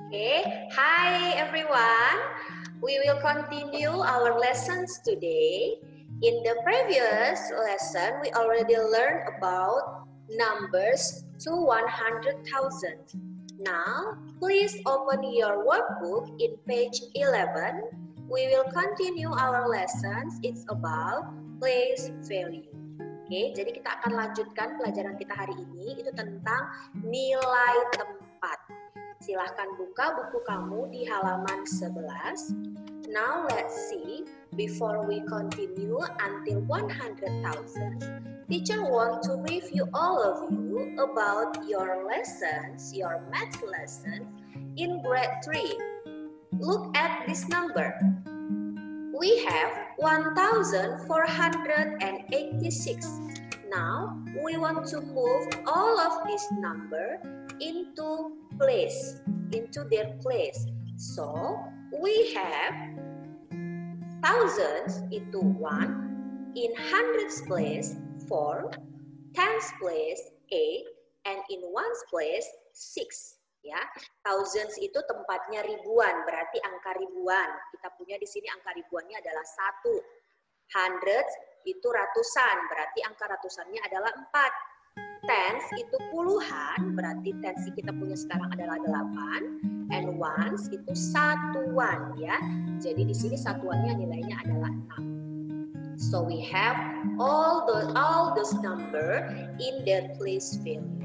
Okay, hi everyone. We will continue our lessons today. In the previous lesson, we already learned about numbers to 100,000. Now, please open your workbook in page 11. We will continue our lessons. It's about place value. Oke, jadi kita akan lanjutkan pelajaran kita hari ini itu tentang nilai tempat. Silahkan buka buku kamu di halaman 11. Now let's see, before we continue until 100,000, teacher want to review all of you about your lessons, your math lessons in grade 3. Look at this number. We have 1,486. Now, we want to move all of this number into their place. So, we have thousands itu 1, in hundreds place 4, tens place 8, and in ones place 6. Ya, thousands itu tempatnya ribuan, berarti angka ribuan. Kita punya di sini angka ribuannya adalah 1. Hundreds itu ratusan, berarti angka ratusannya adalah 4. Tens itu puluhan, berarti tens kita punya sekarang adalah 8. And ones itu satuan ya. Jadi di sini satuannya nilainya adalah 6. So we have all those number in their place value.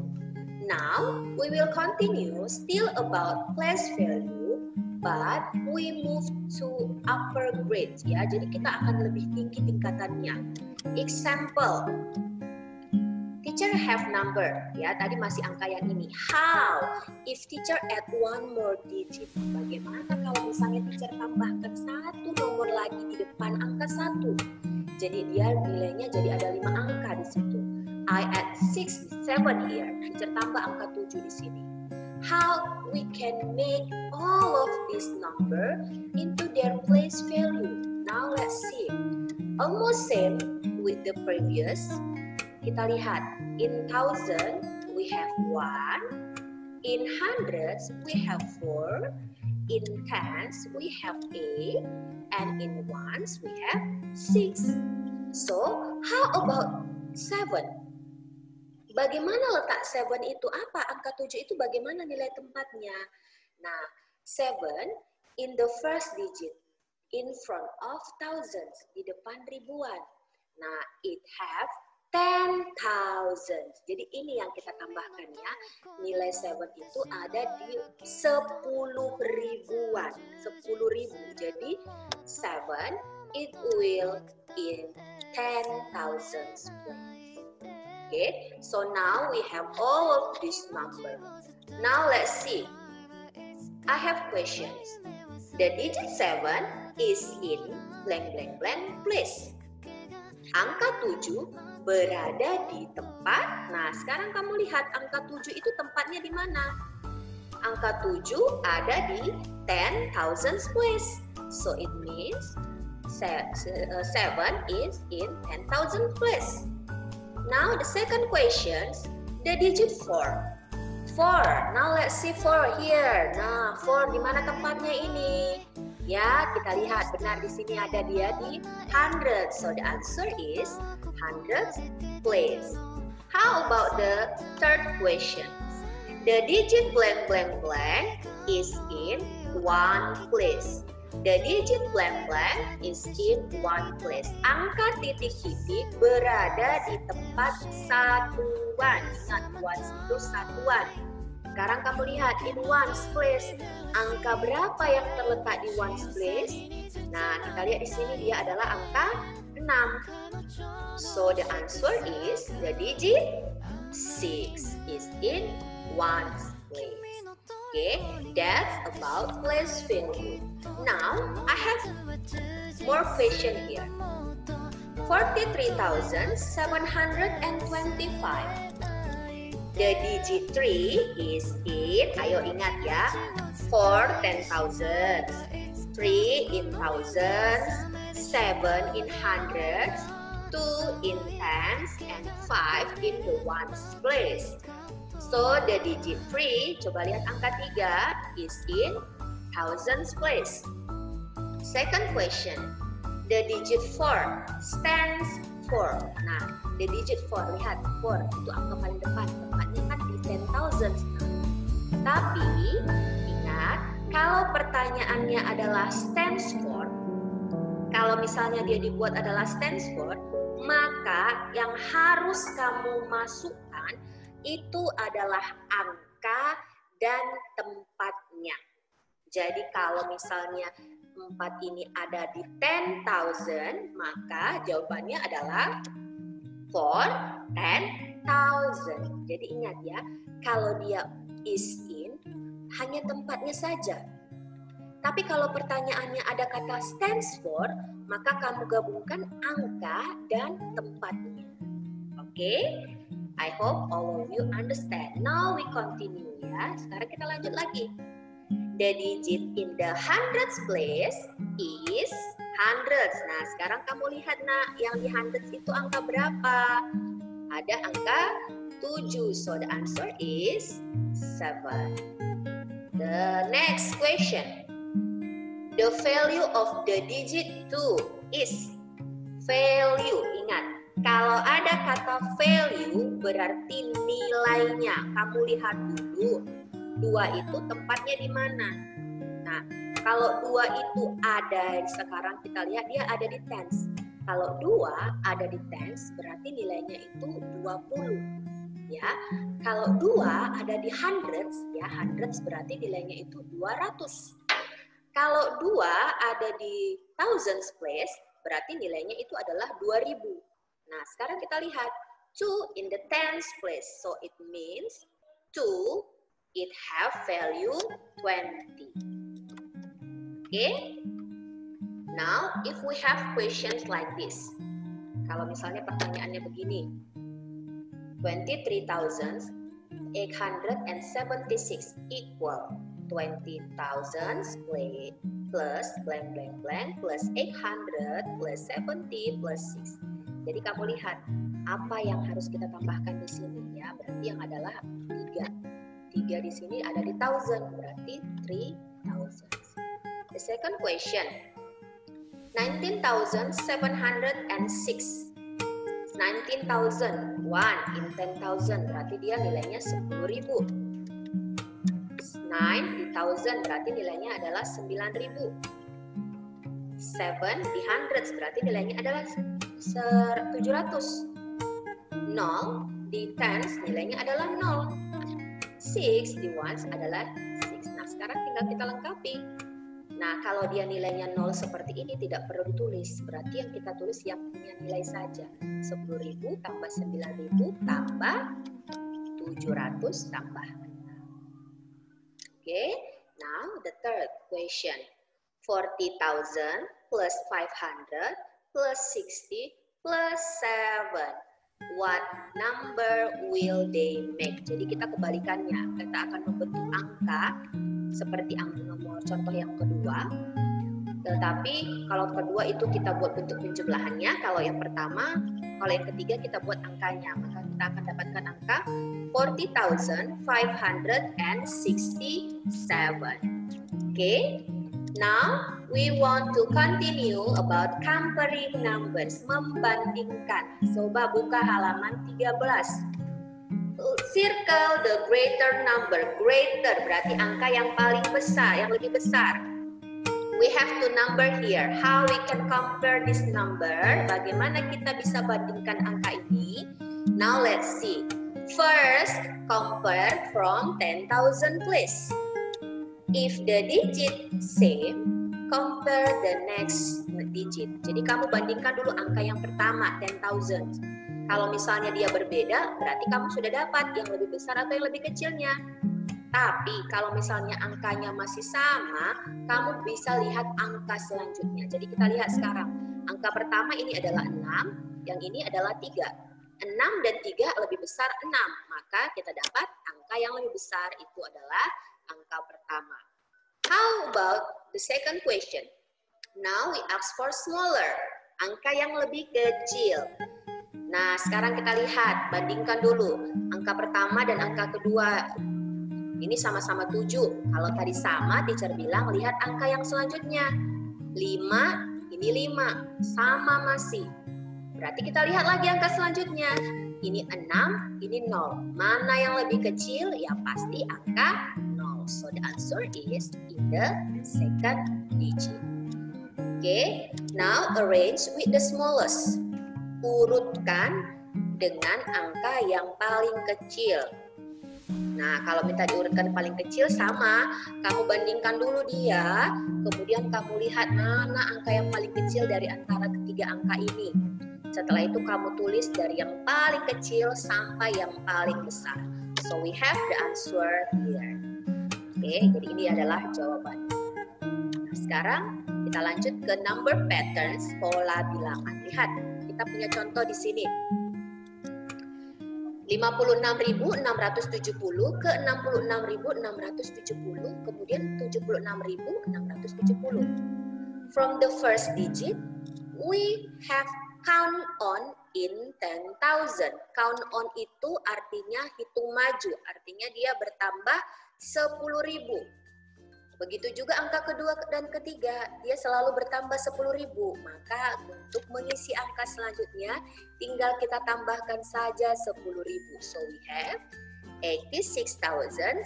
Now we will continue still about place value, but we move to upper grade ya. Jadi kita akan lebih tinggi tingkatannya. Example, teacher have number ya. Tadi masih angka yang ini. How if teacher add one more digit? Bagaimana kalau misalnya teacher tambahkan satu nomor lagi di depan angka 1? Jadi dia nilainya jadi ada 5 angka di situ. I add 6, 7 here. Teacher tambah angka 7 di sini. How we can make all of this number into their place value? Now let's see. Almost same with the previous. Kita lihat. In thousand we have 1. In hundreds we have 4. In tens we have 8. And in ones we have 6. So how about 7? Bagaimana letak 7 itu? Apa? Angka 7 itu bagaimana nilai tempatnya? Nah, 7 in the first digit, in front of thousands, di depan ribuan. Nah, it have 10,000. Jadi ini yang kita tambahkan ya. Nilai 7 itu ada di 10 ribuan. 10 ribu. Jadi 7 it will in 10,000 place. Okay, so now we have all of this number. Now let's see. I have questions. The digit 7 is in blank blank blank place. Angka 7 berada di tempat. Nah, sekarang kamu lihat angka 7 itu tempatnya di mana? Angka 7 ada di 10,000 place. So it means 7 is in 10,000 place. Now the second question, the digit 4. 4. Now let's see 4 here. Nah, 4 di mana tempatnya ini? Ya, kita lihat benar di sini ada dia di 100. So the answer is 100 place. How about the third question? The digit blank blank blank is in 1 place. The digit blank blank is in 1 place. Angka titik-titik berada di tempat satuan. Ingat, ones itu satuan. Sekarang kamu lihat in ones place. Angka berapa yang terletak di ones place? Nah, kita lihat di sini dia adalah angka 6. So the answer is the digit 6 is in ones place. Okay, that's about place value. Now, I have more question here. 43,725. The digit 3 is in, ayo ingat ya, 4 10,000, 3 in thousands, 7 in hundreds, 2 in tens, and 5 in the ones place. So the digit 3, coba lihat angka 3 is in thousands place. Second question, the digit 4 stands for. Nah, the digit 4, lihat 4 itu angka paling depan, tempatnya kan di 10,000. Tapi ingat, kalau pertanyaannya adalah stands for, kalau misalnya dia dibuat adalah stands for, maka yang harus kamu masukkan itu adalah angka dan tempatnya. Jadi kalau misalnya 4 ini ada di 10,000, maka jawabannya adalah for 10,000. Jadi ingat ya, kalau dia is in, hanya tempatnya saja. Tapi kalau pertanyaannya ada kata stands for, maka kamu gabungkan angka dan tempatnya. Oke? I hope all of you understand. Now we continue ya. Sekarang kita lanjut lagi. The digit in the hundreds place is hundreds. Nah, sekarang kamu lihat nak, yang di hundreds itu angka berapa? Ada angka 7. So the answer is 7. The next question. The value of the digit 2 is value. Ingat, kalau ada kata value berarti nilainya. Kamu lihat dulu. 2 itu tempatnya di mana? Nah, kalau 2 itu ada, sekarang kita lihat dia ada di tens. Kalau 2 ada di tens, berarti nilainya itu 20. Ya, kalau 2 ada di hundreds, ya hundreds berarti nilainya itu 200. Kalau 2 ada di thousands place, berarti nilainya itu adalah 2000. Nah, sekarang kita lihat 2 in the tens place. So it means 2 it have value 20. Okay? Now, if we have questions like this. Kalau misalnya pertanyaannya begini. 23,876 equal 20,000 plus blank blank blank plus 800 plus 70 plus 6. Jadi kamu lihat apa yang harus kita tambahkan di sini ya. Berarti yang adalah 3. 3 di sini ada di thousand, berarti 3,000. The second question, 19,706. 19,000, 1 in 10,000, berarti dia nilainya 10.000. 9 di thousand, berarti nilainya adalah 9.000. 7 di hundreds, berarti nilainya adalah 700. 0 di tens, nilainya adalah 0. 6 di ones adalah 6. Nah, sekarang tinggal kita lengkapi. Nah, kalau dia nilainya 0 seperti ini tidak perlu ditulis. Berarti yang kita tulis yang punya nilai saja. 10.000 tambah 9.000 tambah 700 tambah 6. Okay, now the third question. 40,000 plus 500 plus 60 plus 7. What number will they make? Jadi kita kebalikannya. Kita akan membentuk angka seperti nomor contoh yang kedua. Tetapi kalau kedua itu kita buat bentuk penjumlahannya. Kalau yang pertama, kalau yang ketiga kita buat angkanya. Maka kita akan dapatkan angka 40,567. Okay. Now we want to continue about comparing numbers, membandingkan. Coba buka halaman 13. Circle the greater number. Greater berarti angka yang paling besar, yang lebih besar. We have to number here. How we can compare this number? Bagaimana kita bisa bandingkan angka ini? Now let's see. First, compare from 10,000 please. If the digit same, compare the next digit. Jadi kamu bandingkan dulu angka yang pertama, 10,000. Kalau misalnya dia berbeda, berarti kamu sudah dapat yang lebih besar atau yang lebih kecilnya. Tapi kalau misalnya angkanya masih sama, kamu bisa lihat angka selanjutnya. Jadi kita lihat sekarang. Angka pertama ini adalah 6, yang ini adalah 3. 6 dan 3 lebih besar 6. Maka kita dapat angka yang lebih besar itu adalah angka pertama. How about the second question? Now we ask for smaller. Angka yang lebih kecil. Nah, sekarang kita lihat, bandingkan dulu angka pertama dan angka kedua. Ini sama-sama 7. Kalau tadi sama, teacher bilang lihat angka yang selanjutnya. 5, ini 5, sama masih. Berarti kita lihat lagi angka selanjutnya. Ini 6, ini 0. Mana yang lebih kecil? Ya pasti angka 0. So the answer is in the second digit. Okay, now arrange with the smallest. Urutkan dengan angka yang paling kecil. Nah, kalau minta diurutkan paling kecil sama, kamu bandingkan dulu dia, kemudian kamu lihat mana angka yang paling kecil dari antara ketiga angka ini. Setelah itu kamu tulis dari yang paling kecil sampai yang paling besar. So we have the answer here. Oke, jadi ini adalah jawabannya. Nah, sekarang kita lanjut ke number patterns, pola bilangan. Lihat, kita punya contoh di sini. 56.670 ke 66.670, kemudian 76.670. From the first digit, we have count on in 10,000. Count on itu artinya hitung maju, artinya dia bertambah 10.000. Begitu juga angka kedua dan ketiga, dia selalu bertambah 10.000. Maka untuk mengisi angka selanjutnya, tinggal kita tambahkan saja 10.000. So we have 86,670.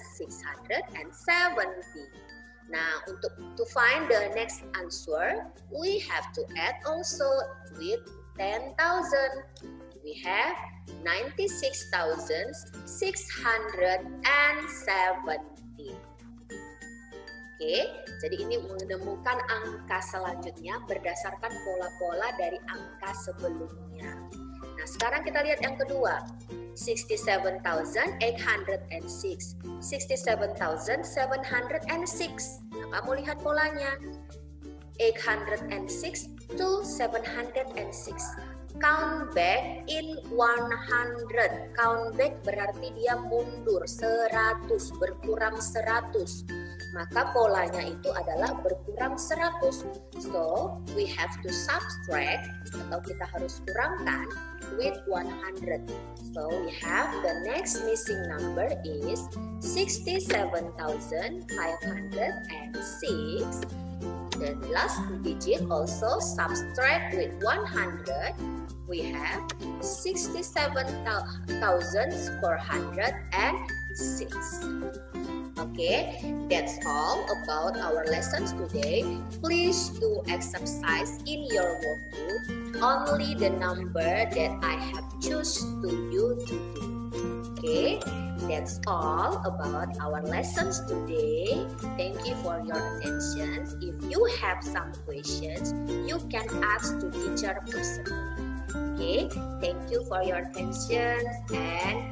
Nah, untuk to find the next answer, we have to add also with 10,000. We have 96,670. Oke, jadi ini menemukan angka selanjutnya berdasarkan pola-pola dari angka sebelumnya. Nah, sekarang kita lihat yang kedua. 67,806. 67,706. Nah, kamu lihat polanya. 806 to 706. Count back in 100. Count back berarti dia mundur 100, berkurang 100. Maka polanya itu adalah berkurang 100. So, we have to subtract, atau kita harus kurangkan with 100. So, we have the next missing number is 67,506. The last digit also subtract with 100. We have 67,406. Okay, that's all about our lessons today. Please do exercise in your workbook only the number that I have chosen to you to do. Okay, that's all about our lessons today. Thank you for your attention. If you have some questions, you can ask to teacher personally. Okay, thank you for your attention and